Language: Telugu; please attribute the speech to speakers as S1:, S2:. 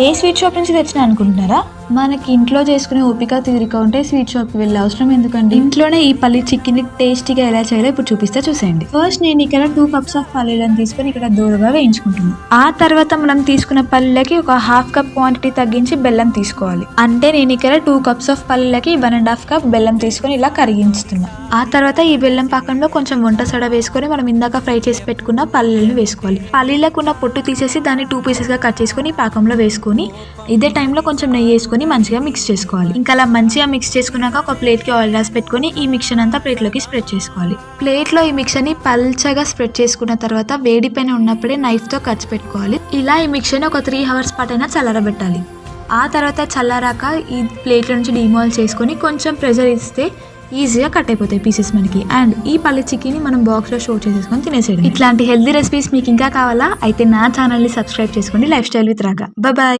S1: ఏ స్వీట్ షాప్ నుంచి తెచ్చినా అనుకుంటున్నారా? మనకి ఇంట్లో చేసుకునే ఓపిక తీరిక ఉంటే స్వీట్ షాప్కి వెళ్ళే అవసరం ఎందుకండి. ఇంట్లోనే ఈ పల్లి చిక్కీని టేస్టీగా ఎలా చేయాలో ఇప్పుడు చూపిస్తే చూసేయండి. ఫస్ట్ నేను ఇక్కడ 2 cups ఆఫ్ పల్లీలను తీసుకొని ఇక్కడ దూరగా వేయించుకుంటున్నాను. ఆ తర్వాత మనం తీసుకున్న పల్లీలకి ఒక 1/2 cup క్వాంటిటీ తగ్గించి బెల్లం తీసుకోవాలి. అంటే నేను ఇక్కడ 2 cups ఆఫ్ పల్లీలకి 1.5 cup బెల్లం తీసుకొని ఇలా కరిగించుతున్నా. ఆ తర్వాత ఈ బెల్లం పాకంలో కొంచెం వంట సోడా వేసుకొని మనం ఇందాక ఫ్రై చేసి పెట్టుకున్న పల్లీలను వేసుకోవాలి. పల్లీలకు ఉన్న పొట్టు తీసేసి దాన్ని 2 pieces గా కట్ చేసుకొని పాకంలో వేసుకొని ఇదే టైంలో కొంచెం నెయ్యి వేసుకొని మంచిగా మిక్స్ చేసుకోవాలి. ఇంకా అలా మంచిగా మిక్స్ చేసుకున్నాక ఒక ప్లేట్ కి ఆయిల్ రాసి పెట్టుకొని ఈ మిక్చర్ అంతా ప్లేట్ లోకి స్ప్రెడ్ చేసుకోవాలి. ప్లేట్ లో ఈ మిక్చర్ ని పల్చగా స్ప్రెడ్ చేసుకున్న తర్వాత వేడి పైన ఉన్నప్పుడే నైఫ్ తో కట్ పెట్టుకోవాలి. ఇలా ఈ మిక్చర్ ని ఒక 3 hours పాటైనా చల్లారబెట్టాలి. ఆ తర్వాత చల్లారాక ఈ ప్లేట్ లో నుంచి డిమాల్ చేసుకొని కొంచెం ప్రెషర్ ఇస్తే ఈజీగా కట్ అయిపోతాయి పీసెస్ మనకి. అండ్ ఈ పల్లి చిక్కీని మనం బాక్స్ లో స్టోర్ చేసేసుకొని తినేసేయడం. ఇట్లాంటి హెల్దీ రెసిపీస్ మీకు ఇంకా కావాలా? అయితే నా ఛానల్ ని సబ్స్క్రైబ్ చేసుకోండి. లైఫ్ స్టైల్ విత్ రాగా. బాయ్.